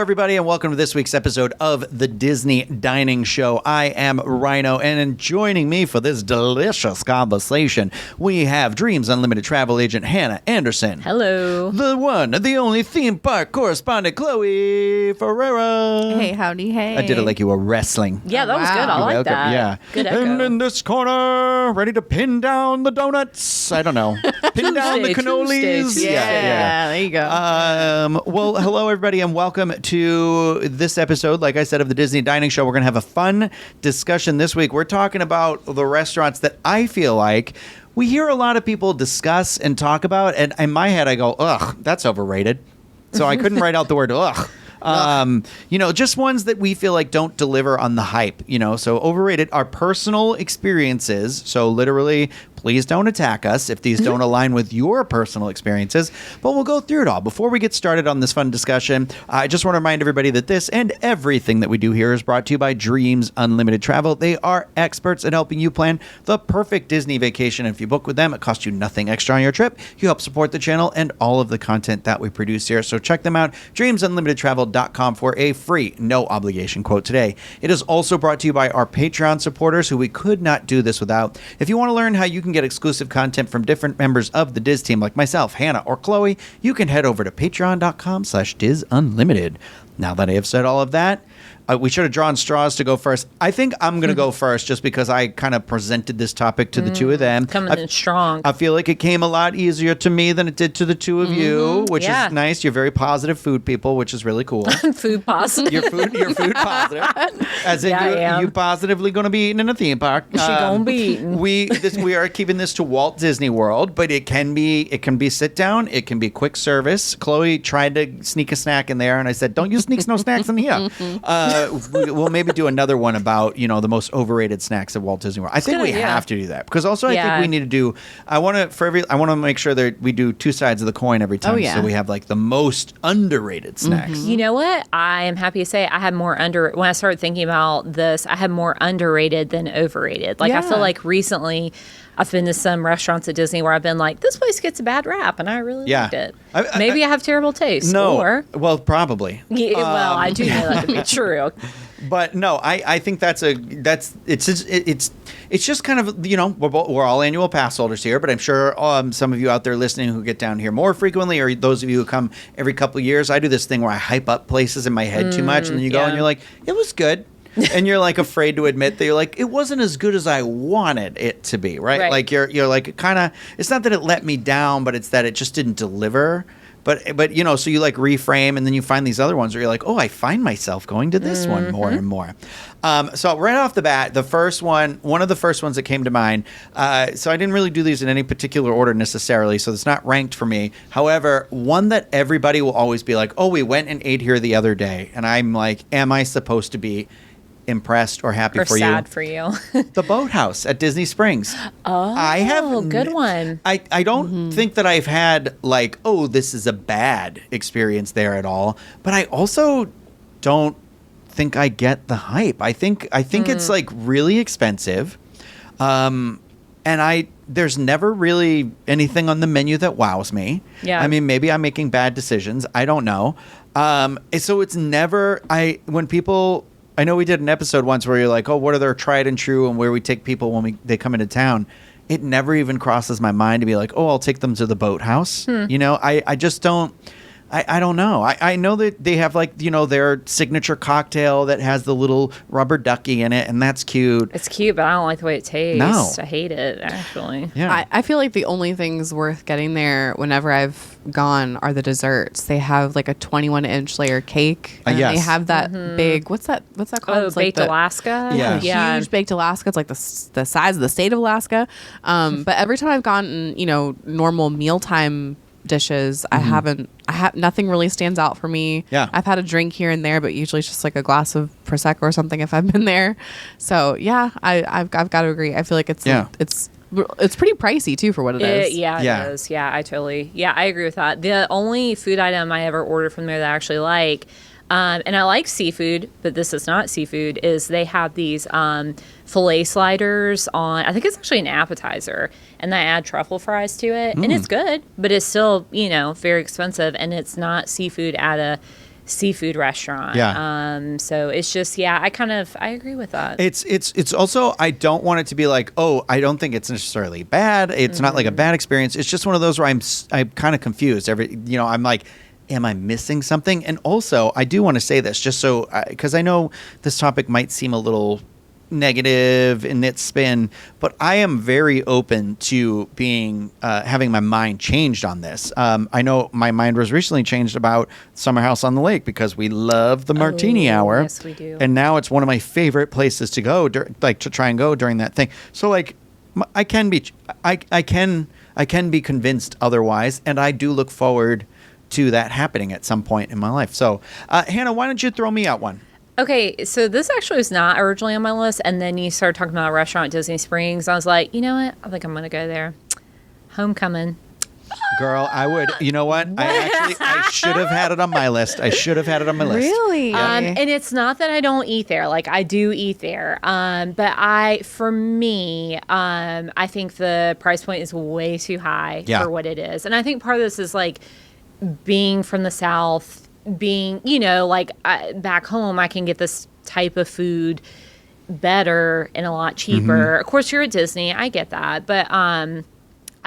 everybody, and welcome to this week's episode of the Disney Dining Show. I am Ryno, and joining me for this delicious conversation, we have Dreams Unlimited travel agent Hannah Anderson. Hello. The one, the only theme park correspondent, Chloe Ferreira. Hey, howdy, hey. I did it like you were wrestling. Yeah, that was good. I like that. Yeah. Good echo. And in this corner, ready to pin down the donuts. I don't know. Pin down the cannolis. Tuesday. Yeah, there you go. Well, hello, everybody, and welcome to this episode, like I said, of the Disney Dining Show. We're going to have a fun discussion this week. We're talking about the restaurants that I feel like we hear a lot of people discuss and talk about, and in my head, I go, ugh, that's overrated. So I couldn't write out the word ugh. Just ones that we feel like don't deliver on the hype, so overrated are personal experiences. So literally, please don't attack us if these don't align with your personal experiences, but we'll go through it all. Before we get started on this fun discussion, I just want to remind everybody that this and everything that we do here is brought to you by Dreams Unlimited Travel. They are experts at helping you plan the perfect Disney vacation. And if you book with them, it costs you nothing extra on your trip. You help support the channel and all of the content that we produce here. So check them out, dreamsunlimitedtravel.com, for a free, no obligation quote today. It is also brought to you by our Patreon supporters, who we could not do this without. If you want to learn how you can get exclusive content from different members of the Diz team, like myself, Hannah, or Chloe, you can head over to patreon.com/DizUnlimited. Now that I have said all of that, we should have drawn straws to go first. I think I'm going to go first just because I kind of presented this topic to the two of them. Coming in strong. I feel like it came a lot easier to me than it did to the two of you, which is nice. You're very positive food people, which is really cool. Food positive. You're food positive. As in, you positively going to be eating in a theme park. She going to be eating. We are keeping this to Walt Disney World, but it can be sit down. It can be quick service. Chloe tried to sneak a snack in there, and I said, don't you sneak no snacks in here. We'll maybe do another one about, the most overrated snacks at Walt Disney World. I think we have to do that because also I think we need to do, I want to make sure that we do two sides of the coin every time. So we have like the most underrated snacks. You know what? I am happy to say I had more when I started thinking about this, I had more underrated than overrated. Like I feel like recently I've been to some restaurants at Disney where I've been like, this place gets a bad rap, and I really liked it. Maybe I have terrible taste. No, well, probably. Yeah, well, I do know that to be true. But no, I think it's just kind of, we're all annual pass holders here, but I'm sure some of you out there listening who get down here more frequently, or those of you who come every couple of years, I do this thing where I hype up places in my head too much, and then you go and you're like, it was good. And you're like afraid to admit that you're like, it wasn't as good as I wanted it to be, right? Like you're like kind of, it's not that it let me down, but it's that it just didn't deliver. But so you like reframe, and then you find these other ones where you're like, oh, I find myself going to this one more and more. So right off the bat, one of the first ones that came to mind, so I didn't really do these in any particular order necessarily, so it's not ranked for me. However, one that everybody will always be like, oh, we went and ate here the other day. And I'm like, am I supposed to be impressed or happy for you? Sad for you. The Boathouse at Disney Springs. Good one. I don't think that I've had like, oh, this is a bad experience there at all. But I also don't think I get the hype. I think it's like really expensive. And there's never really anything on the menu that wows me. Yeah. I mean, maybe I'm making bad decisions. I don't know. So it's never, I know we did an episode once where you're like, oh, what are their tried and true and where we take people when they come into town. It never even crosses my mind to be like, oh, I'll take them to the Boathouse. I just don't. I don't know. I know that they have like, their signature cocktail that has the little rubber ducky in it, and that's cute. It's cute, but I don't like the way it tastes. No. I hate it, actually. Yeah. I feel like the only things worth getting there whenever I've gone are the desserts. They have like a 21-inch layer cake. And they have that big, what's that called? Oh, baked Alaska? Yeah. Huge baked Alaska. It's like the size of the state of Alaska. But every time I've gotten, normal mealtime dishes, I have nothing really stands out for me. Yeah. I've had a drink here and there, but usually it's just like a glass of Prosecco or something if I've been there. So yeah, I've got to agree. I feel like it's pretty pricey too for what it is. It is. Yeah, I agree with that. The only food item I ever ordered from there that I actually like, and I like seafood, but this is not seafood, is they have these filet sliders on, I think it's actually an appetizer, and they add truffle fries to it, and it's good, but it's still, very expensive, and it's not seafood at a seafood restaurant. Yeah. So it's just, I agree with that. It's also, I don't want it to be like, oh, I don't think it's necessarily bad. It's not like a bad experience. It's just one of those where I'm kind of confused. I'm like, am I missing something? And also, I do want to say this just so, because I know this topic might seem a little negative in its spin, but I am very open to being having my mind changed on this. I know my mind was recently changed about Summer House on the Lake because we love the Martini Hour. Yes, we do. And now it's one of my favorite places to go, to try and go during that thing. So like, I can be convinced otherwise, and I do look forward to that happening at some point in my life. So, Hannah, why don't you throw me out one? Okay, so this actually was not originally on my list, and then you started talking about a restaurant at Disney Springs. I was like, you know what? I think I'm going to go there. Homecomin. Girl, I would. You know what? I should have had it on my list. Really? And it's not that I don't eat there. Like, I do eat there. But for me, I think the price point is way too high for what it is. And I think part of this is like being from the South, being, back home, I can get this type of food better and a lot cheaper. Of course, you're at Disney. I get that. But I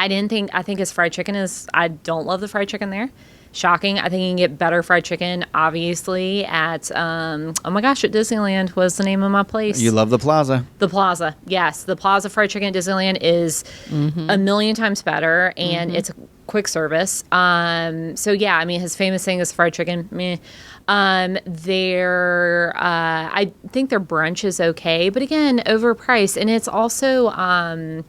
think his fried chicken I don't love the fried chicken there. Shocking. I think you can get better fried chicken, obviously, at, oh my gosh, at Disneyland. What's the name of my place? You love the Plaza. The Plaza. Yes. The Plaza fried chicken at Disneyland is a million times better, and it's a quick service. So yeah, I mean, his famous thing is fried chicken. Meh. I think their brunch is okay, but again, overpriced. And it's also, I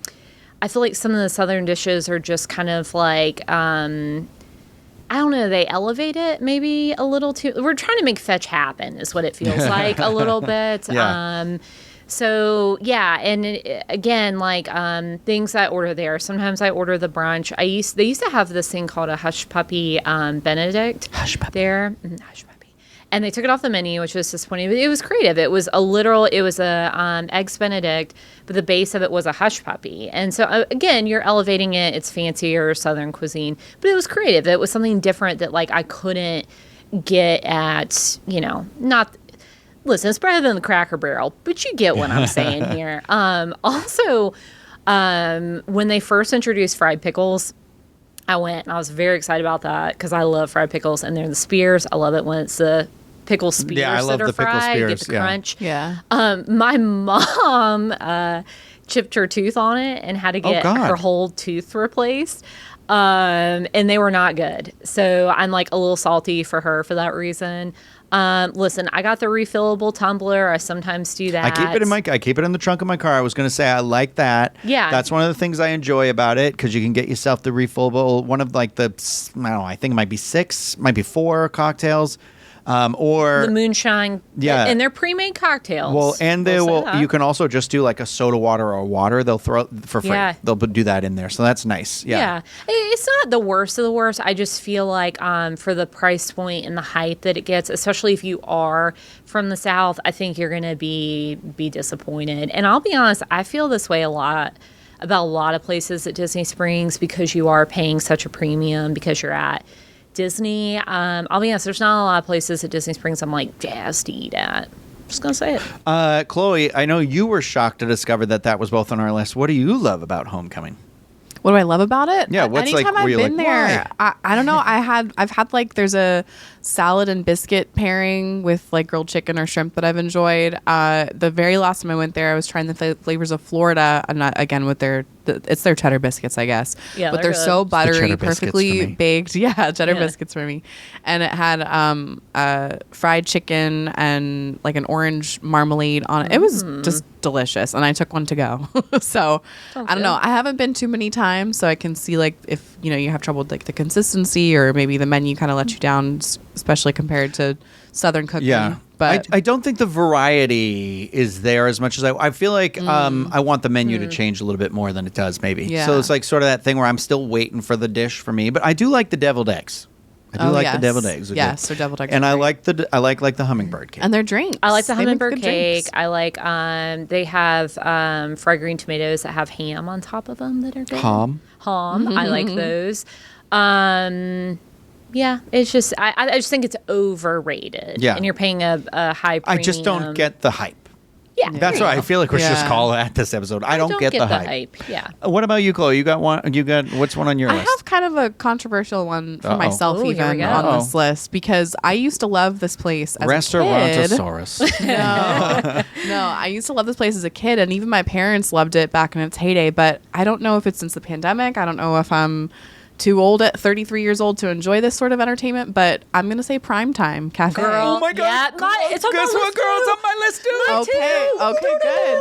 feel like some of the Southern dishes are just kind of like, I don't know, they elevate it maybe a little too. We're trying to make fetch happen is what it feels like a little bit. Yeah. So yeah, and again, like things I order there. Sometimes I order the brunch. They used to have this thing called a Hush Puppy Benedict there. Hush Puppy. And they took it off the menu, which was disappointing. But it was creative. It was a eggs Benedict, but the base of it was a Hush Puppy. And so again, you're elevating it. It's fancier Southern cuisine, but it was creative. It was something different that like I couldn't get at, not. Listen, it's better than the Cracker Barrel, but you get what I'm saying here. Also, when they first introduced fried pickles, I went and I was very excited about that because I love fried pickles, and they're the spears. I love it when it's the pickle spears that are fried. You get the crunch. Yeah. My mom chipped her tooth on it and had to get her whole tooth replaced. And they were not good. So I'm like a little salty for her for that reason. Listen, I got the refillable tumbler. I sometimes do that. I keep it in the trunk of my car. I was going to say I like that. Yeah. That's one of the things I enjoy about it because you can get yourself the refillable, one of like I don't know, I think it might be 6, might be 4 cocktails. Or the moonshine, and they're pre-made cocktails. Well, and you can also just do like a soda water or water. They'll throw for free. Yeah. They'll do that in there, so that's nice. Yeah, it's not the worst of the worst. I just feel like for the price point and the hype that it gets, especially if you are from the South, I think you're going to be disappointed. And I'll be honest, I feel this way a lot about a lot of places at Disney Springs because you are paying such a premium because you're at Disney. I'll be honest, there's not a lot of places at Disney Springs I'm like jazzed to eat at. Just gonna say it. Chloe, I know you were shocked to discover that was both on our list. What do you love about Homecomin? What do I love about it? Yeah, anytime I've been there, I don't know. I've had like there's a salad and biscuit pairing with like grilled chicken or shrimp that I've enjoyed. The very last time I went there, I was trying the flavors of Florida. I'm not again with it's their cheddar biscuits, I guess. Yeah, but they're so buttery, perfectly baked. Yeah, cheddar Yeah. biscuits for me. And it had fried chicken and like an orange marmalade on it. It was just delicious, and I took one to go. So I don't know. I haven't been too many times, so I can see like if you have trouble with like the consistency or maybe the menu kind of lets you down, especially compared to Southern cooking. Yeah. But I don't think the variety is there as much as I feel like I want the menu to change a little bit more than it does maybe. Yeah. So it's like sort of that thing where I'm still waiting for the dish for me. But I do like the deviled eggs. I do like the deviled eggs. Yes, they're deviled eggs. And I like the hummingbird cake. And their drinks. I like the They make hummingbird good cake. drinks. I like they have fried green tomatoes that have ham on top of them that are good. Ham. I like those. Yeah, it's just I just think it's overrated. Yeah. And you're paying a high premium. I just don't get the hype. Yeah. That's why I feel like we should just Yeah. call it this episode. I don't get the hype. Yeah. What about you, Chloe? You got one? What's one on your I list? have kind of a controversial one for Uh-oh. myself Ooh, here we even go. on Uh-oh. this list because I used to love this place as a kid. Restaurantosaurus. No, I used to love this place as a kid, and even my parents loved it back in its heyday. But I don't know if it's since the pandemic. I don't know if I'm too old at 33 years old to enjoy this sort of entertainment, but I'm going to say Primetime Cafe. Girl. Oh my God. Yeah, it's on my Guess what, list girl? It's too. on my list too. Okay, good.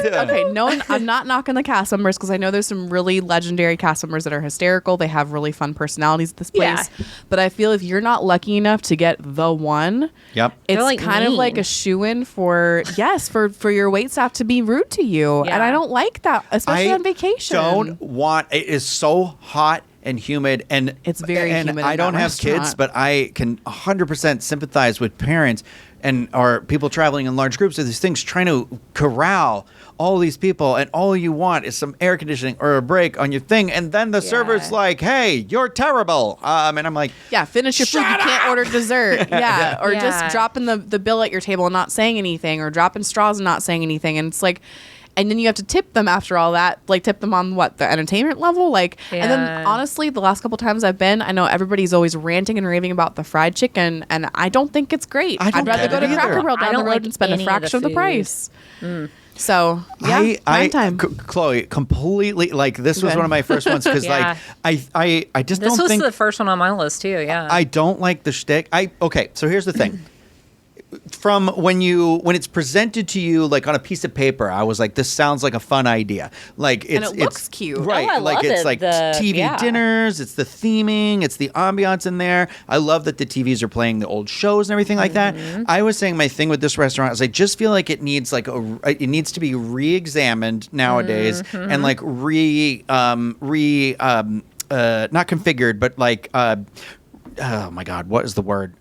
'Cause, Yeah. okay, no, I'm not knocking the cast members because I know there's some really legendary cast members that are hysterical. They have really fun personalities at this place. Yeah. But I feel if you're not lucky enough to get the one, Yep. it's They're, like, kind of mean. like a shoo-in for your wait staff to be rude to you. And Yeah. I don't like that, especially on vacation. Don't want. It is so hot and humid, and It's very and humid I in don't that have kids, restaurant. but I can 100% sympathize with parents and or people traveling in large groups of these things, trying to corral all these people, and all you want is some air conditioning or a break on your thing, and then the server's like, "Hey, you're terrible," and I'm like, Yeah, finish your food. You Shut can't up! order dessert. Yeah, or Yeah. just dropping the bill at your table and not saying anything, or dropping straws and not saying anything. And it's like, and then you have to tip them after all that. Like tip them on what, the entertainment level? Like, and then Yeah. honestly, the last couple times I've been, I know everybody's always ranting and raving about the fried chicken, and I don't think it's great. I don't I'd rather get go it to either. Cracker Barrel I down the don't road like and spend a any of the fraction of the food. price. So yeah, prime time. Chloe, completely like this was Good. one of my first ones because Yeah. I just This don't was think the first one on my list too. Yeah. I don't like the shtick. Okay, so here's the thing. From when it's presented to you like on a piece of paper, I was like, this sounds like a fun idea. Like it's it looks cute. right? Oh, I like love it's it. like The- TV yeah. dinners. It's the theming. It's the ambiance in there. I love that the TVs are playing the old shows and everything like that. I was saying my thing with this restaurant is I just feel like it needs it needs to be re-examined nowadays and like not configured, but like. Oh my God, what is the word?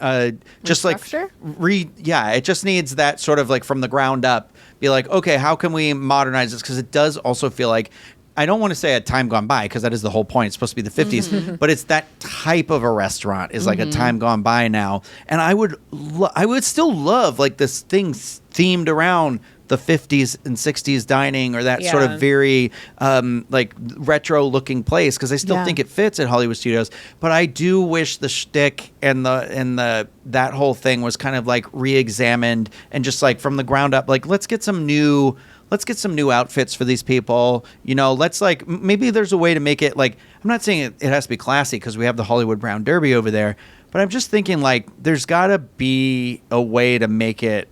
Just like Restructure? it just needs that sort of like from the ground up. Be like, okay, how can we modernize this? Because it does also feel like I don't want to say a time gone by because that is the whole point. It's supposed to be the 50s, but it's that type of a restaurant is like a time gone by now. And I would still love like this thing themed around the 50s and 60s dining or that sort Yeah. of very like retro looking place because I still Yeah. think it fits at Hollywood Studios. But I do wish the shtick and the that whole thing was kind of like re-examined and just like from the ground up. Like let's get some new outfits for these people. You know, let's like maybe there's a way to make it like I'm not saying it has to be classy because we have the Hollywood Brown Derby over there, but I'm just thinking like there's got to be a way to make it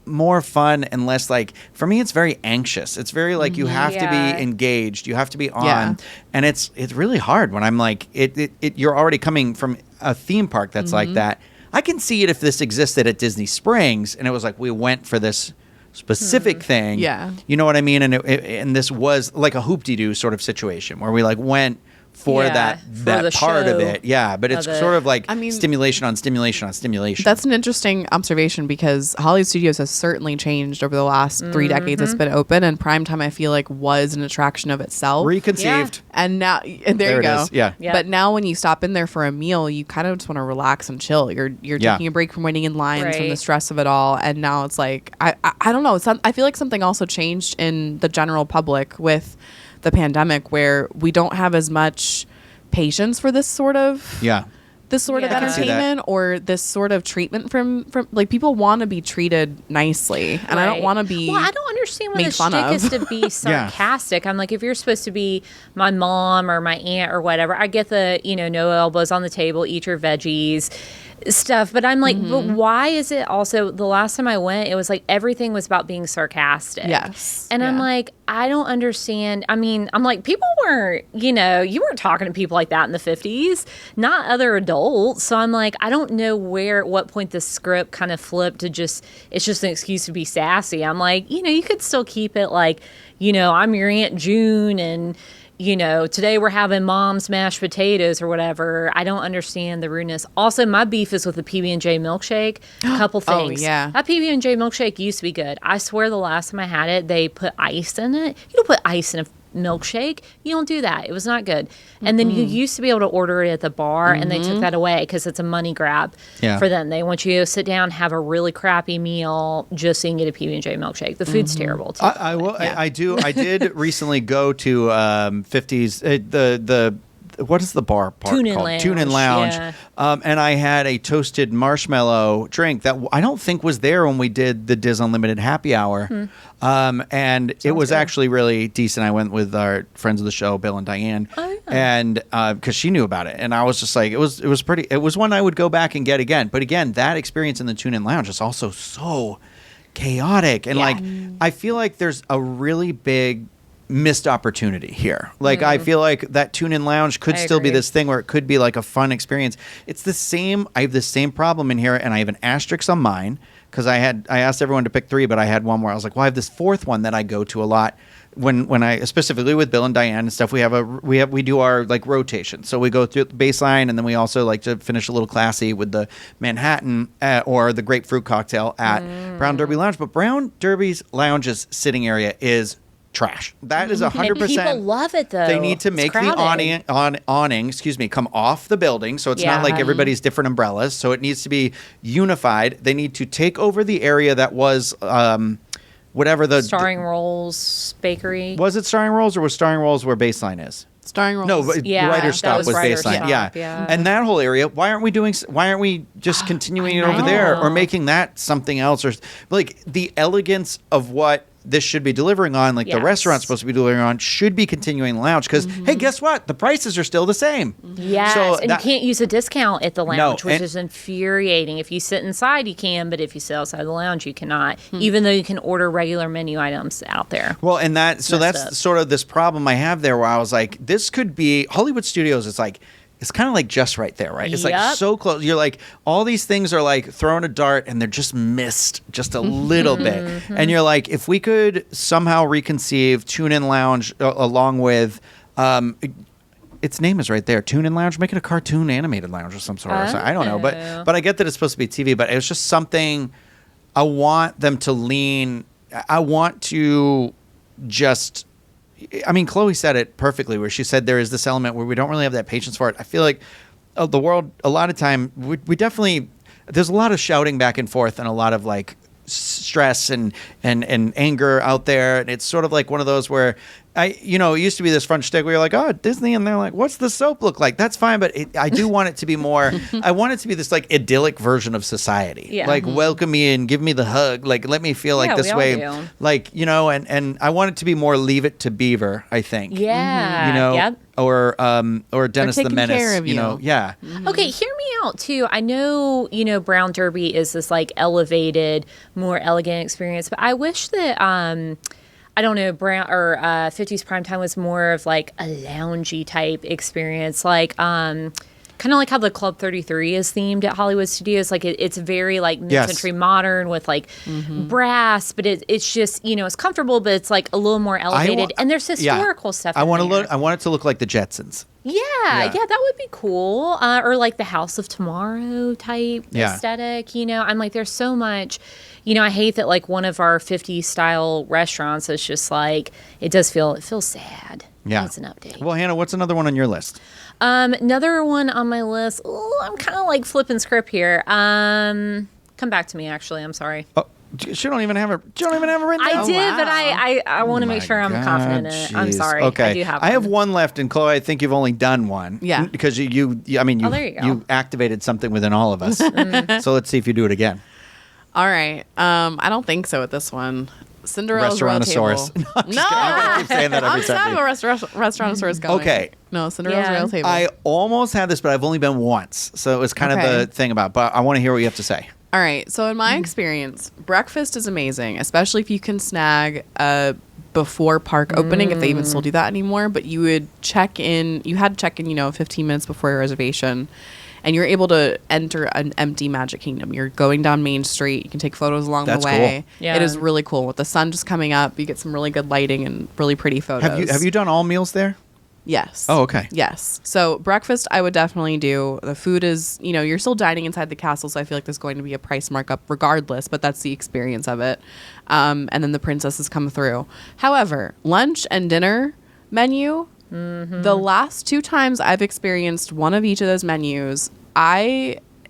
more fun and less like for me it's very anxious. It's very like you have to Yeah. be engaged, you have to be on, Yeah. and it's really hard when I'm like it you're already coming from a theme park that's like that. I can see it if this existed at Disney Springs and it was like we went for this specific thing. Yeah. You know what I mean? And and this was like a hoop-de-doo sort of situation where we like went for Yeah, that for the part of show it. Yeah, but it's of it. sort of like I mean- stimulation on stimulation on stimulation. That's an interesting observation because Hollywood Studios has certainly changed over the last 3 decades it's been open, and Primetime I feel like was an attraction of itself. reconceived. And now and there you it go. is. Yeah. Yeah. But now when you stop in there for a meal, you kind of just want to relax and chill. You're Yeah. taking a break from waiting in lines from the Right. stress of it all. And now it's like I don't know. I feel like something also changed in the general public with the pandemic where we don't have as much patience for this sort of Yeah. this sort of Yeah. I can see that. entertainment or this sort of treatment from like people want to be treated nicely and I don't Right. want to be Well, I don't understand when made the fun shtick of. is to be sarcastic. I'm like, if you're supposed to be my mom or my aunt or whatever, I get the no elbows on the table, eat your veggies stuff. But I'm like, but why is it also the last time I went, it was like everything was about being sarcastic. Yes. And I'm Yeah. like, I don't understand. I mean, I'm like, people weren't, you weren't talking to people like that in the 50s, not other adults. So I'm like, I don't know at what point the script kind of flipped to it's just an excuse to be sassy. I'm like, you could still keep it like, I'm your Aunt June and, today we're having mom's mashed potatoes or whatever. I don't understand the rudeness. Also, my beef is with the PB&J milkshake. A couple Oh, things. yeah. That PB&J milkshake used to be good. I swear the last time I had it, they put ice in it. You don't put ice in a milkshake. You don't do that. It was not good. And then you used to be able to order it at the bar, and they took that away because it's a money grab for them. They want you to sit down, have a really crappy meal just so you can get a PB&J milkshake. The food's terrible, too. I did recently go to 50s, the what is the bar part Tune-in called? Lounge. Tune-in Lounge. Yeah. And I had a toasted marshmallow drink that I don't think was there when we did the Diz Unlimited happy hour. And it was actually really decent. I went with our friends of the show, Bill and Diane, and because she knew about it. And I was just like, it was one I would go back and get again. But again, that experience in the Tune-in Lounge is also so chaotic. And like, I feel like there's a really big missed opportunity here. Like, I feel like that Tune-in Lounge could still be this thing where it could be like a fun experience. It's the same. I have the same problem in here, and I have an asterisk on mine because I asked everyone to pick 3, but I had one where I was like, well, I have this 4th one that I go to a lot when I, specifically with Bill and Diane and stuff. We do our like rotation. So we go through the baseline, and then we also like to finish a little classy with the Manhattan or the grapefruit cocktail at Brown Derby Lounge. But Brown Derby's Lounge's sitting area is trash. That is 100%. And people love it, though. They need to make the awning, come off the building, so it's not like everybody's different umbrellas. So it needs to be unified. They need to take over the area that was whatever the Starring Rolls Bakery. Was it Starring Rolls, or was Starring Rolls where Baseline is? Starring Rolls. No, Writer's Stop was Writer's Baseline. Stop, Yeah. And that whole area, why aren't we just continuing it over there or making that something else, or like the elegance of what this should be delivering on, like the restaurant's supposed to be delivering on, should be continuing the lounge because, hey, guess what? The prices are still the same. Yes, so and you can't use a discount at the lounge, which and is infuriating. If you sit inside, you can, but if you sit outside the lounge, you cannot, even though you can order regular menu items out there. Well, and that's sort of this problem I have there where I was like, this could be Hollywood Studios. It's kind of like just right there, right? It's like so close. You're like, all these things are like throwing a dart and they're just missed just a little bit. And you're like, if we could somehow reconceive Tune-in Lounge along with, its name is right there, Tune-in Lounge, make it a cartoon animated lounge of some sort. I don't know. But I get that it's supposed to be TV, but it's just something I want them to lean. I want to just... I mean, Chloe said it perfectly where she said there is this element where we don't really have that patience for it. I feel like the world, a lot of time, we definitely, there's a lot of shouting back and forth and a lot of like stress and anger out there. And it's sort of like one of those where it used to be this front shtick where you're like, oh, Disney. And they're like, what's the soap look like? That's fine. But I do want it to be more, I want it to be this like idyllic version of society. Yeah. Like welcome me and give me the hug. Like, let me feel like this way. Like, and I want it to be more Leave It to Beaver, I think. Yeah. Or Dennis the Menace. Care of you. Yeah. Okay, hear me out too. I know, Brown Derby is this like elevated, more elegant experience, but I wish that I don't know, Brown or 50s Primetime was more of like a loungy type experience, like kind of like how the Club 33 is themed at Hollywood Studios. Like it's very like mid-century modern with like brass, but it's just it's comfortable, but it's like a little more elevated. And there's historical stuff. I want it to look like the Jetsons. Yeah, that would be cool. Or like the House of Tomorrow type aesthetic. I'm like, there's so much. I hate that like one of our 50s style restaurants is just like it feels sad. Yeah, it's an update. Well, Hannah, what's another one on your list? Another one on my list. Ooh, I'm kind of like flipping script here. Come back to me. Actually, I'm sorry. Oh, she don't even have it. You don't even have it written down. I did, but I want to make sure I'm confident in it. I'm sorry. Okay, I do have one. I have one left, and Chloe, I think you've only done one. Yeah, because you activated something within all of us. So let's see if you do it again. All right. I don't think so with this one. Cinderella's Royal Table. No, I keep saying that every time. I'm Restaurantosaurus going. Okay. No, Cinderella's Royal Table. I almost had this, but I've only been once, so it was kind of the thing about. But I want to hear what you have to say. All right. So in my experience, breakfast is amazing, especially if you can snag before park opening, if they even still do that anymore. But you would check in. You had to check in, 15 minutes before your reservation. And you're able to enter an empty Magic Kingdom. You're going down Main Street. You can take photos along the way. Cool. Yeah. It is really cool. With the sun just coming up, you get some really good lighting and really pretty photos. Have you done all meals there? Yes. Oh, okay. Yes. So breakfast, I would definitely do. The food is, you're still dining inside the castle, so I feel like there's going to be a price markup regardless, but that's the experience of it. And then the princesses come through. However, lunch and dinner, menu. The last 2 times I've experienced one of each of those menus,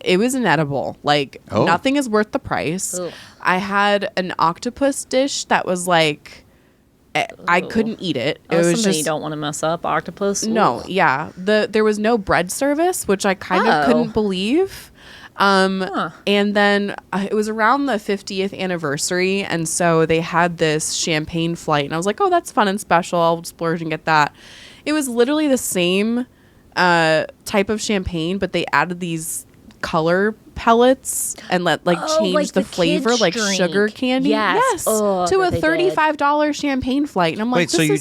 it was inedible. Like, nothing is worth the price. Ugh. I had an octopus dish that was like, I couldn't eat it. It was something just, you don't want to mess up. Octopus. no, Ugh. yeah. There was no bread service, which I kind of couldn't believe. And then it was around the 50th anniversary, and so they had this champagne flight, and I was like, oh, that's fun and special. I'll splurge and get that. It was literally the same type of champagne, but they added these color pellets and change like the the flavor, kids' like drink. sugar candy. Yes. Oh, to a that they did. $35 champagne flight, and I'm like, Wait, so you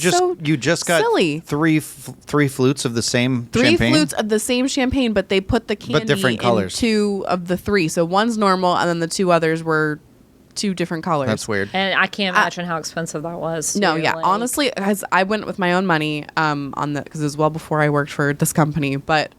just got silly. three flutes of the same Three champagne? flutes of the same champagne, but they put the candy different colors. in 2 of the 3. So one's normal, and then the 2 others were 2 different colors. That's weird. And I can't imagine how expensive that was. No, too. yeah. Like, Honestly, as I went with my own money on the, because it was well before I worked for this company, but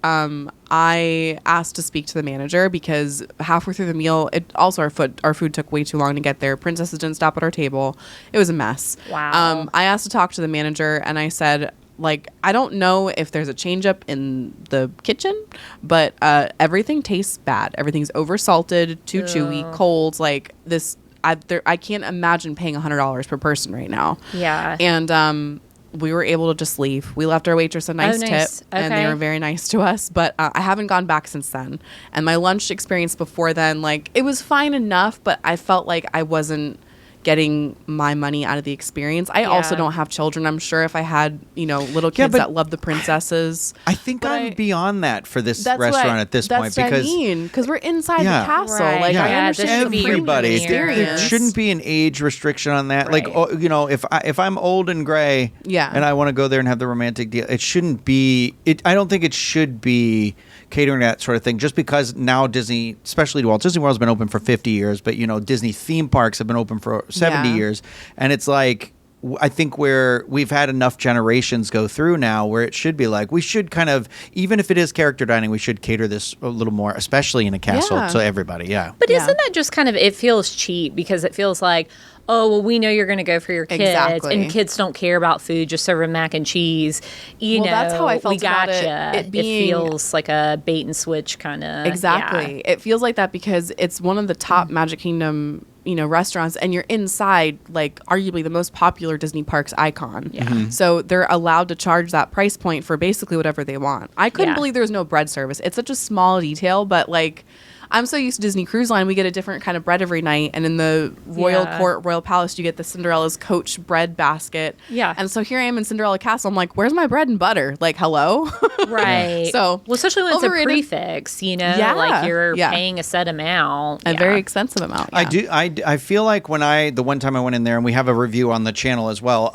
I asked to speak to the manager because halfway through the meal, our food took way too long to get there. Princesses didn't stop at our table. It was a mess. Wow. I asked to talk to the manager, and I said, like, I don't know if there's a change up in the kitchen, but everything tastes bad. Everything's oversalted, too chewy, cold. Like this, I can't imagine paying $100 per person right now. Yeah. And we were able to just leave. We left our waitress a nice nice. tip, and they Okay. were very nice to us. But I haven't gone back since then. And my lunch experience before then, like, it was fine enough, but I felt like I wasn't getting my money out of the experience. I also Yeah. don't have children. I'm sure if I had, little Yeah, kids but that love the princesses. I think But I'm beyond that for this That's restaurant at this point that's what because I mean, because we're inside Yeah. the castle. Right. Like, Yeah. I Yeah, understand there should be everybody, experience. there shouldn't be an age restriction on that. Right. Like, if I'm old and gray, Yeah. and I want to go there and have the romantic deal, it shouldn't be. I don't think it should be catering that sort of thing. Just because now Disney, especially Walt Disney World, has been open for 50 years, but Disney theme parks have been open for 70 Yeah. years, and it's like. I think where we've had enough generations go through now where it should be like we should kind of, even if it is character dining, we should cater this a little more, especially in a castle, Yeah. to everybody. Yeah. But Yeah. isn't that just kind of, it feels cheap because it feels like, oh, well, we know you're going to go for your kids. Exactly. And kids don't care about food, just serve them mac and cheese. Well, that's how I felt we about gotcha. it being- feels like a bait and switch kind of. Exactly. It feels like that because it's one of the top Magic Kingdom, restaurants, and you're inside, like, arguably the most popular Disney parks icon. Yeah. So they're allowed to charge that price point for basically whatever they want. I couldn't Yeah. believe there was no bread service. It's such a small detail, but like, I'm so used to Disney Cruise Line. We get a different kind of bread every night. And in the Royal Yeah. Court, Royal Palace, you get the Cinderella's Coach bread basket. Yeah. And so here I am in Cinderella Castle. I'm like, where's my bread and butter? Like, hello? Right. So, well, especially when it's a overrated. prefix, Yeah. like you're Yeah. paying a set amount. A Yeah. very expensive amount. I yeah. do. I feel like the one time I went in there, and we have a review on the channel as well.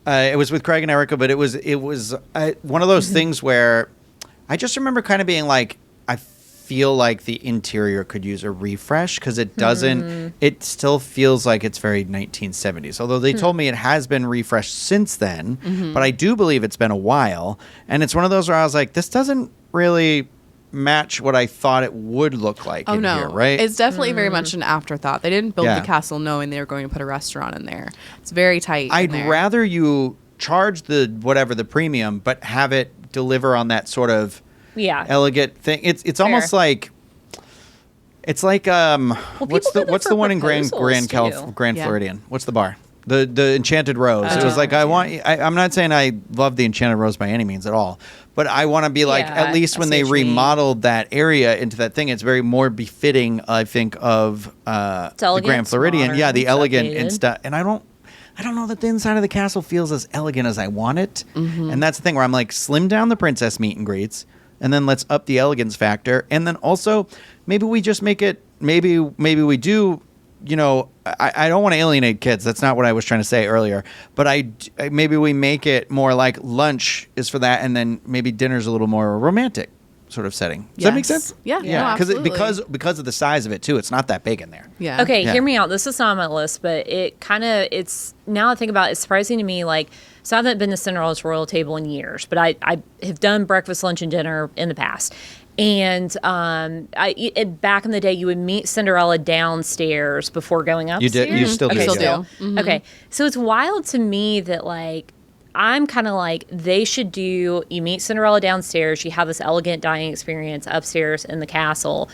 It was with Craig and Erica, but it was one of those things where I just remember kind of being like, I feel like the interior could use a refresh because it doesn't. It still feels like it's very 1970s. Although they told me it has been refreshed since then, but I do believe it's been a while. And it's one of those where I was like, this doesn't really match what I thought it would look like Oh in no, here, right? It's definitely very much an afterthought. They didn't build Yeah. the castle knowing they were going to put a restaurant in there. It's very tight. I'd in there. rather you charge the premium, but have it deliver on that sort of Yeah. elegant thing. It's almost like what's people do that what's for the one in Grand proposals, too. Grand Yeah. Floridian? What's the bar? The Enchanted Rose. It was like I'm not saying I love the Enchanted Rose by any means at all, but I want to be like Yeah, at least I when see they what you mean. remodeled that area into that thing, it's very more befitting, I think, of the elegant, Grand it's Floridian. Yeah, the modern, elegant and updated. stuff. And I don't know that the inside of the castle feels as elegant as I want it. And that's the thing where I'm like, slim down the princess meet and greets, and then let's up the elegance factor. And then also, maybe we just make it, maybe we do, I don't want to alienate kids. That's not what I was trying to say earlier. But maybe we make it more like lunch is for that, and then maybe dinner's a little more romantic sort of setting. Does that make Yes. sense? Yeah. Yeah, No, absolutely. because of the size of it too. It's not that big in there. Yeah. Okay, Yeah. hear me out. This is not on my list, but it's now I think about it, it's surprising to me. Like, so I haven't been to Cinderella's royal table in years, but I have done breakfast, lunch, and dinner in the past. And back in the day, you would meet Cinderella downstairs before going You upstairs. did. You still do. Okay, Still still. do. Okay, so it's wild to me that like I'm kind of like, they should you meet Cinderella downstairs, you have this elegant dining experience upstairs in the castle.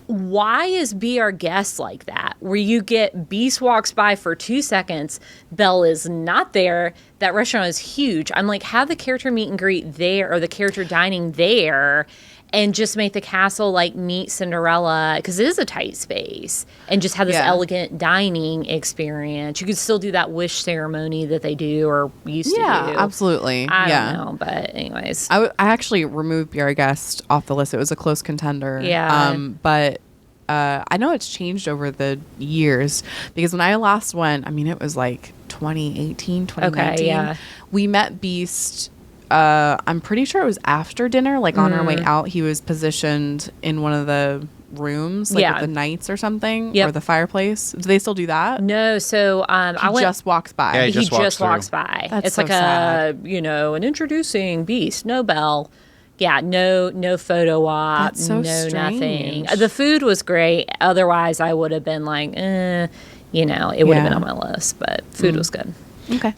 Why is Be Our Guest like that? Where you get Beast walks by for 2 seconds, Belle is not there. That restaurant is huge. I'm like, have the character meet and greet there, or the character dining there, and just make the castle like meet Cinderella, because it is a tight space, and just have this elegant dining experience. You could still do that wish ceremony that they do or used to do. Yeah, absolutely. I don't know, but anyways. I actually removed Be Our Guest off the list. It was a close contender. Yeah. But I know it's changed over the years, because when I last went, I mean, it was like 2018, 2019. Okay, yeah. We met Beast. I'm pretty sure it was after dinner, like on our way out. He was positioned in one of the rooms, like with the knights or something, or the fireplace. Do they still do that? No, so I went. Just walks by. Yeah, He just through. walks by. That's it's so like sad. an introducing Beast, no bell. Yeah, no photo op, That's so no nothing. strange. The food was great. Otherwise, I would have been like, it would have been on my list. But food was good. Okay.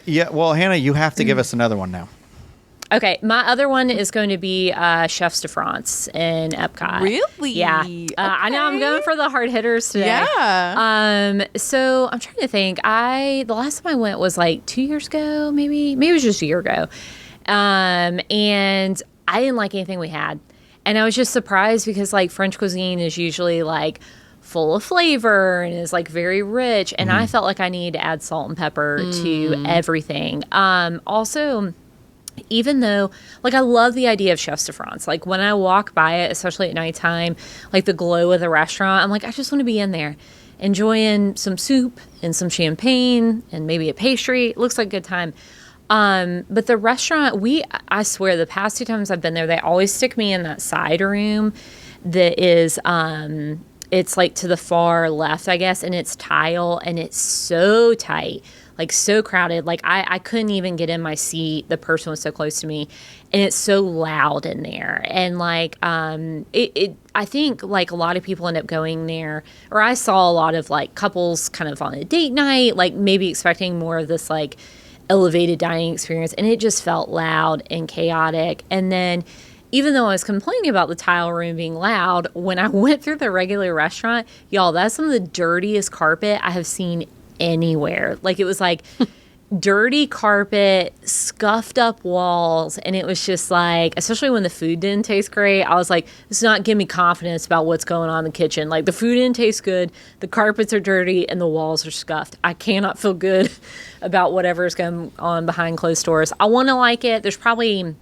Yeah. Well, Hannah, you have to give us another one now. Okay, my other one is going to be Chefs de France in Epcot. Really? Yeah. I know I'm going for the hard hitters today. Yeah. So I'm trying to think. The last time I went was like 2 years ago, maybe it was just a year ago. And I didn't like anything we had. And I was just surprised because like French cuisine is usually like full of flavor and is like very rich. And I felt like I needed to add salt and pepper to everything. Also, even though, like, I love the idea of Chefs de France. Like, when I walk by it, especially at nighttime, like, the glow of the restaurant, I'm like, I just want to be in there enjoying some soup and some champagne and maybe a pastry. It looks like a good time. But the restaurant, I swear, the past 2 times I've been there, they always stick me in that side room that is, it's like to the far left, I guess, and it's tile, and it's so tight. Like so crowded, like I couldn't even get in my seat. The person was so close to me, and it's so loud in there. And like, I think like a lot of people end up going there, or I saw a lot of like couples kind of on a date night, like maybe expecting more of this like elevated dining experience, and it just felt loud and chaotic. And then, even though I was complaining about the tile room being loud, when I went through the regular restaurant, y'all, that's some of the dirtiest carpet I have seen anywhere. Like, it was like dirty carpet, scuffed up walls, and it was just like, especially when the food didn't taste great, I was like, this is not giving me confidence about what's going on in the kitchen. Like, the food didn't taste good, the carpets are dirty, and the walls are scuffed. I cannot feel good about whatever's going on behind closed doors. I want to like it. There's probably,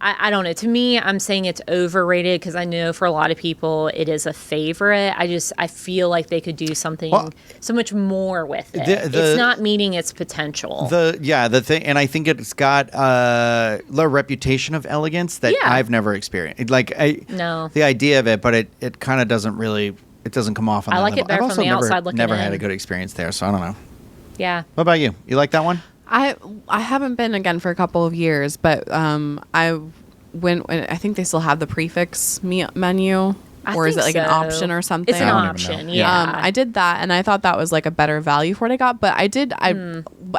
I don't know. To me, I'm saying it's overrated because I know for a lot of people it is a favorite. I feel like they could do something so much more with it. It's not meeting its potential. The thing, and I think it's got a reputation of elegance that I've never experienced. Like, the idea of it, but it kind of doesn't really. It doesn't come off on that like level. it better I've from the also outside looking never in. had a good experience there, so I don't know. Yeah. What about you? You like that one? I haven't been again for a couple of years, but I went. I think they still have the prefix menu, or is it like an option or something? It's an option. Yeah. I did that, and I thought that was like a better value for what I got. But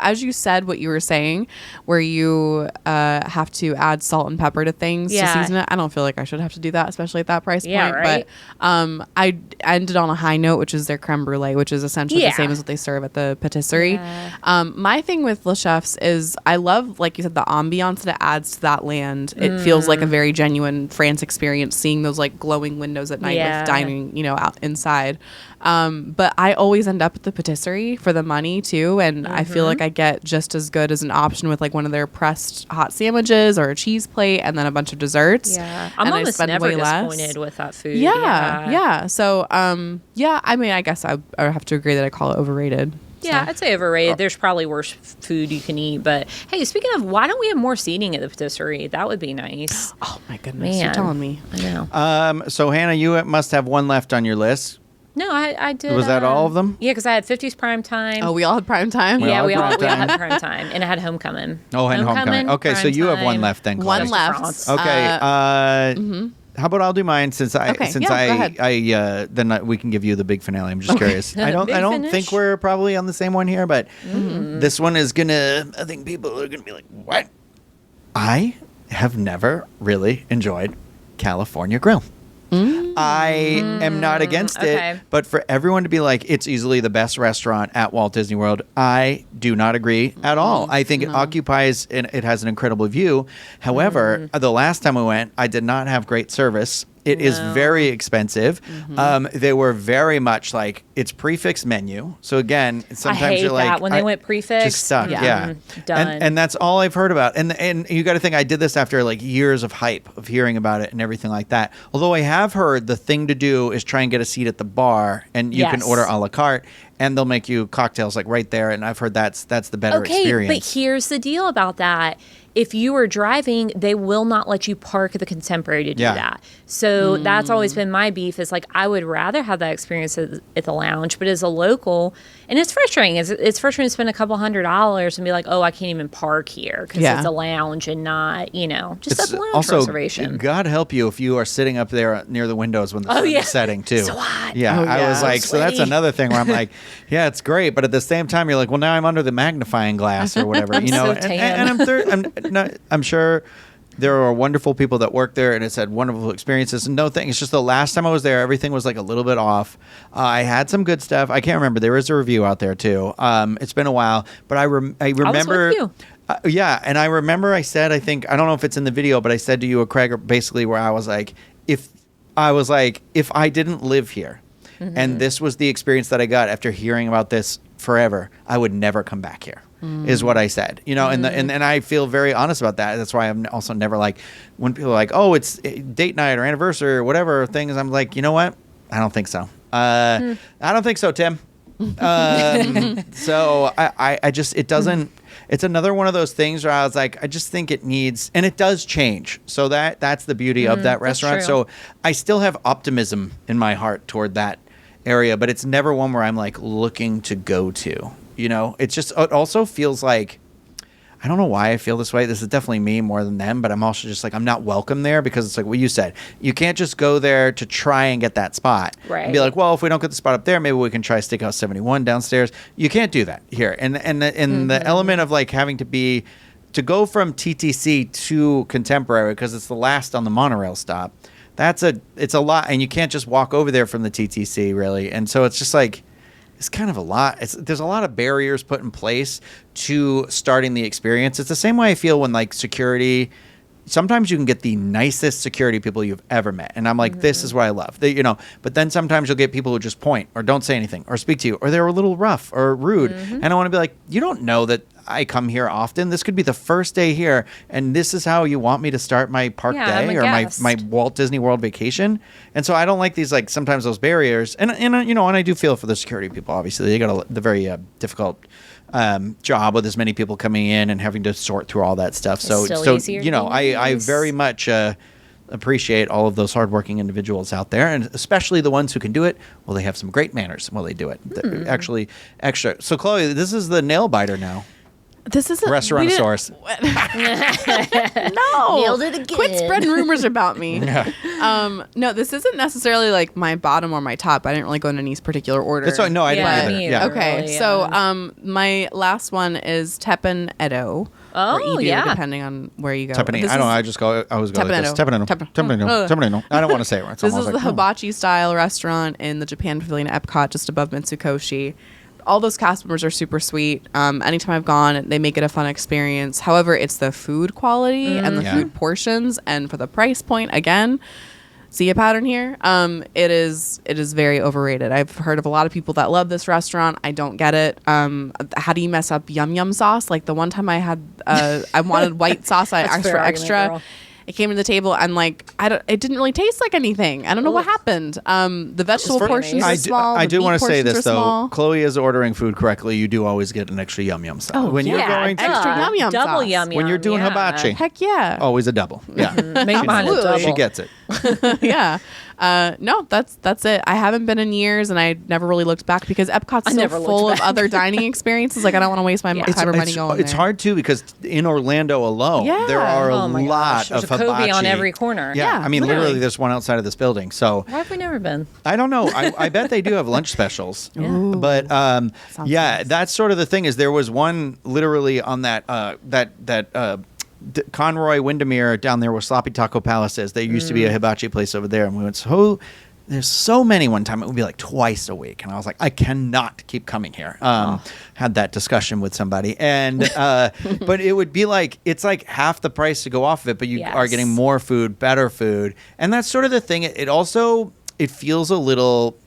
as you said, what you were saying, where you have to add salt and pepper to things to season it. I don't feel like I should have to do that, especially at that price point. Right? But I ended on a high note, which is their creme brulee, which is essentially the same as what they serve at the patisserie. Yeah. My thing with Le Chefs is I love, like you said, the ambiance that it adds to that land. It feels like a very genuine France experience, seeing those like glowing windows at night with dining, out inside. But I always end up at the patisserie for the money too, and I feel like I get just as good as an option with like one of their pressed hot sandwiches or a cheese plate and then a bunch of desserts. Yeah, I'm almost never disappointed with that food. Yeah. So, I guess I would have to agree that I call it overrated. Yeah, So. I'd say overrated. There's probably worse food you can eat. But hey, speaking of, why don't we have more seating at the patisserie? That would be nice. Oh my goodness, Man. you're telling me. I know. So Hannah, you must have one left on your list. No, I did. Was that all of them? Yeah, because I had 50s prime time. Oh, we all had prime time. We yeah, all we had all prime time. had prime time, and I had Homecoming. Oh, and Homecoming. Okay, so prime you have one time. left then. One Claire. left. Okay. How about I'll do mine since I Okay, since yeah, go then we can give you the big finale. I'm just curious. I don't Finish? think we're probably on the same one here, but this one is gonna. I think people are gonna be like, "What?" I have never really enjoyed California Grill. I am not against okay. it, but for everyone to be like, it's easily the best restaurant at Walt Disney World, I do not agree at all. I think it occupies and it has an incredible view. However, the last time we went, I did not have great service. It is very expensive. They were very much like it's prefix menu. So again, sometimes I hate you're like that when they went prefix. just stuck. Yeah, done. And that's all I've heard about. And you got to think I did this after like years of hype of hearing about it and everything like that. Although I have heard the thing to do is try and get a seat at the bar, and you can Yes. order a la carte, and they'll make you cocktails like right there. And I've heard that's the better experience. But here's the deal about that. If you are driving, they will not let you park at the Contemporary to do that. So that's always been my beef is like, I would rather have that experience at the lounge, but as a local, and it's frustrating. It's frustrating to spend a couple $100s and be like, oh, I can't even park here because it's a lounge and not, just It's a lounge also, reservation. God help you if you are sitting up there near the windows when the sun is setting too. So hot. Yeah, Oh, I was yeah. like, so that's Sweaty. another thing where I'm like, yeah, it's great, but at the same time, you're like, well, now I'm under the magnifying glass or whatever, you know. so tan. And I'm sure there are wonderful people that work there, and it's had wonderful experiences. And no thing, it's just the last time I was there, everything was like a little bit off. I had some good stuff. I can't remember. There is a review out there too. It's been a while, but I remember. with you. Yeah, and I remember I said, I don't know if it's in the video, but I said to you or Craig, basically where I was like, if I didn't live here, and this was the experience that I got after hearing about this forever, I would never come back here. Is what I said, and I feel very honest about that. That's why I'm also never like when people are like, oh, it's date night or anniversary or whatever things. I'm like, you know what? I don't think so. I don't think so, Tim. So I just it doesn't. It's another one of those things where I was like, I just think it needs, and it does change. So that's the beauty of that restaurant. true. So I still have optimism in my heart toward that area, but it's never one where I'm like looking to go to. It also feels like, I don't know why I feel this way. This is definitely me more than them, but I'm also just like, I'm not welcome there because it's like what you said. You can't just go there to try and get that spot. Right. And be like, well, if we don't get the spot up there, maybe we can try Steakhouse 71 downstairs. You can't do that here. And the element of like having to go from TTC to Contemporary because it's the last on the monorail stop. It's a lot. And you can't just walk over there from the TTC really. And so it's just like, it's kind of a lot. There's a lot of barriers put in place to starting the experience. It's the same way I feel when like security. Sometimes you can get the nicest security people you've ever met, and I'm like, this is what I love. But then sometimes you'll get people who just point or don't say anything or speak to you, or they're a little rough or rude, and I want to be like, you don't know that I come here often. This could be the first day here, and this is how you want me to start my park I'm day a or guest. my Walt Disney World vacation. And so I don't like these like sometimes those barriers. And I do feel for the security people. Obviously, they got the very difficult job with as many people coming in and having to sort through all that stuff. So I very much appreciate all of those hardworking individuals out there, and especially the ones who can do it. Well, they have some great manners while they do it. They're actually extra. So Chloe, this is the nail biter now. This is Restaurantosaurus. No, Nailed it again. Quit spreading rumors about me. Yeah. No, this isn't necessarily like my bottom or my top. I didn't really go in any particular order. That's why, no, I Yeah, didn't me either. Yeah. either. Okay, Really, so my last one is Teppan Edo. Oh, or Edo, yeah. depending on where you go. Teppan Edo. This I don't know. is- I always go like this. Teppan Edo. Teppan Edo. Ugh. Teppan Edo. I don't want to say it right. So This I'm is always the like, hibachi style restaurant in the Japan Pavilion at Epcot, just above Mitsukoshi. All those cast members are super sweet. Anytime I've gone, they make it a fun experience. However, it's the food quality and the Yeah. food portions, and for the price point, again, see a pattern here. It is very overrated. I've heard of a lot of people that love this restaurant. I don't get it. How do you mess up yum yum sauce? Like the one time I had, I wanted white sauce. I That's asked fair for argument, extra. girl. It came to the table and like it didn't really taste like anything. I don't know what happened. The vegetable portions are small. I the do meat want to say portions this are though. small. Chloe is ordering food correctly. You do always get an extra yum yum sauce. Oh, when you're yeah, going to extra yum yum double sauce. yum yum. when you're doing yeah. hibachi, Heck yeah. always a double. Yeah, Make mine a double. she gets it. Yeah. No, that's it. I haven't been in years, and I never really looked back because Epcot's so full of other dining experiences. Like, I don't want to waste my time or money going It's there. hard too because in Orlando alone, there are a lot of There's a hibachi Kobe on every corner. Yeah, Yeah, I mean, literally. literally, there's one outside of this building. So Why have we never been? I don't know. I bet they do have lunch specials. Ooh. But yeah, nice. that's sort of the thing. Is there was one literally on that Conroy Windermere down there where Sloppy Taco Palace is. There used to be a hibachi place over there, and we went there's so many one time. It would be like twice a week. And I was like, I cannot keep coming here. Had that discussion with somebody. And, but it would be like, it's like half the price to go off of it, but you are getting more food, better food. And that's sort of the thing. It also, it feels a little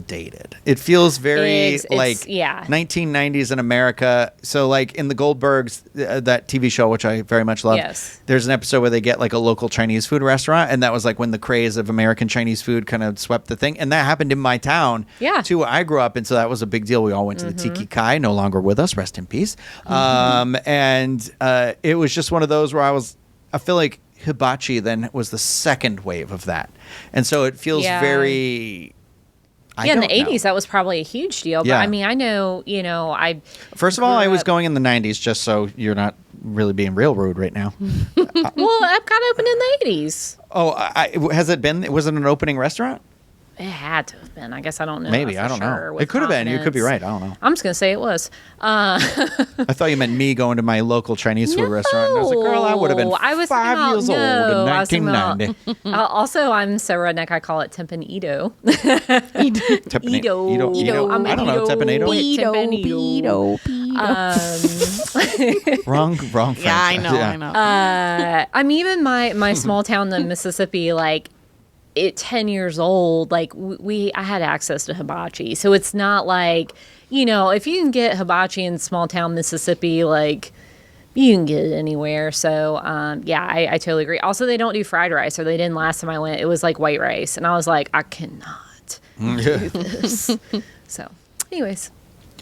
dated. It feels very It's 1990s in America. So like in the Goldbergs, that TV show, which I very much love, there's an episode where they get like a local Chinese food restaurant. And that was like when the craze of American Chinese food kind of swept the thing. And that happened in my town too. I grew up. And so that was a big deal. We all went to the Tiki Kai, no longer with us, rest in peace. And it was just one of those where I feel like hibachi then was the second wave of that. And so it feels very... in the 80s, that was probably a huge deal. But I mean, I know, First of all, I was going in the 90s, just so you're not really being real rude right now. Well, Epcot opened in the 80s. Oh, was it an opening restaurant? It had to have been. I guess I don't know. Maybe. I don't know. It could have been. You could be right. I don't know. I'm just going to say it was. I thought you meant me going to my local Chinese food restaurant. And I was like, girl, I would have been 5 years old in 1990. Also, I'm so redneck, I call it Teppan Edo. Teppan Edo. I'm I don't know. Teppan Edo. Wrong. Franchise. Yeah, I know. I mean, even my small town in Mississippi, like, 10 years old, like I had access to hibachi. So it's not like, if you can get hibachi in small town Mississippi, like you can get it anywhere. So I totally agree. Also, they don't do fried rice, or they didn't last time I went. It was like white rice. And I was like, I cannot do this. So anyways.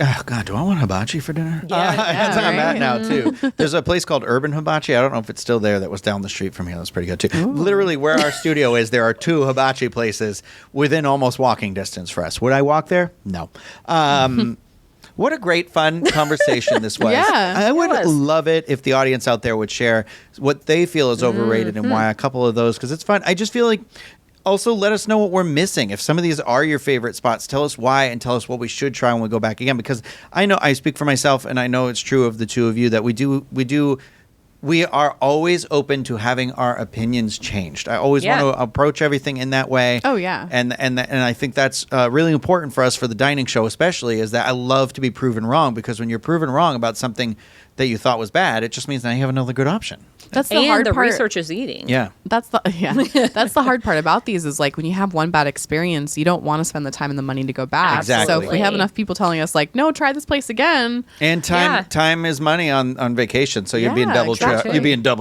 Oh, God, do I want hibachi for dinner? Yeah, that's where I'm at now, too. There's a place called Urban Hibachi. I don't know if it's still there. That was down the street from here. That's pretty good, too. Ooh. Literally, where our studio is, there are 2 hibachi places within almost walking distance for us. Would I walk there? No. What a great, fun conversation this was. Yeah, I would love it if the audience out there would share what they feel is overrated and why a couple of those, because it's fun. I just feel like... Also, let us know what we're missing. If some of these are your favorite spots, tell us why and tell us what we should try when we go back again. Because I know I speak for myself, and I know it's true of the two of you that we are always open to having our opinions changed. I always want to approach everything in that way. Oh yeah, and I think that's really important for us for the dining show, especially, is that I love to be proven wrong, because when you're proven wrong about something that you thought was bad, it just means now you have another good option. That's the hard part. Research is eating. Yeah. That's the hard part about these is like when you have one bad experience, you don't want to spend the time and the money to go back. Exactly. So if we have enough people telling us like, no, try this place again. And time is money on vacation, so you're being double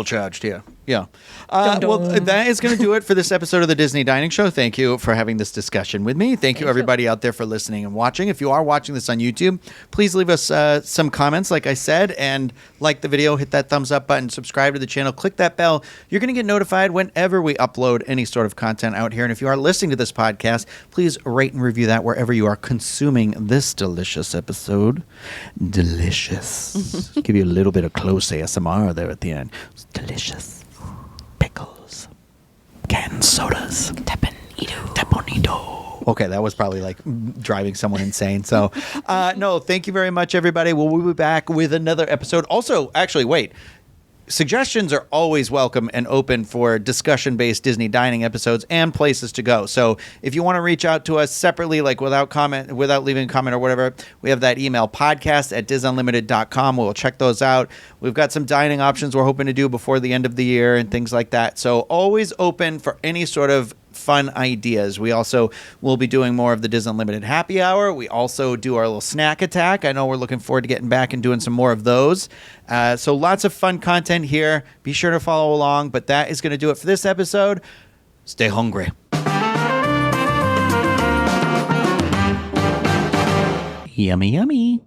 charged. Yeah. Well, that is going to do it for this episode of the Disney Dining Show. Thank you for having this discussion with me. Thank you, everybody out there, for listening and watching. If you are watching this on YouTube, please leave us some comments, like I said, and like the video, hit that thumbs up button, subscribe to the channel, click that bell. You're going to get notified whenever we upload any sort of content out here. And if you are listening to this podcast, please rate and review that wherever you are consuming this delicious episode. Delicious. Give you a little bit of close ASMR there at the end. It's delicious. Pickles. Canned sodas. Teppan Edo. Okay, that was probably like driving someone insane. So, no, thank you very much, everybody. We'll be back with another episode. Also, actually, wait. Suggestions are always welcome and open for discussion-based Disney dining episodes and places to go. So if you want to reach out to us separately, like without leaving a comment or whatever, we have that email, podcast@disunlimited.com. We'll check those out. We've got some dining options we're hoping to do before the end of the year and things like that. So always open for any sort of fun ideas. We also will be doing more of the Disney Unlimited happy hour. We also do our little snack attack. I know we're looking forward to getting back and doing some more of those. So lots of fun content here. Be sure to follow along. But that is going to do it for this episode. Stay hungry. Yummy, yummy.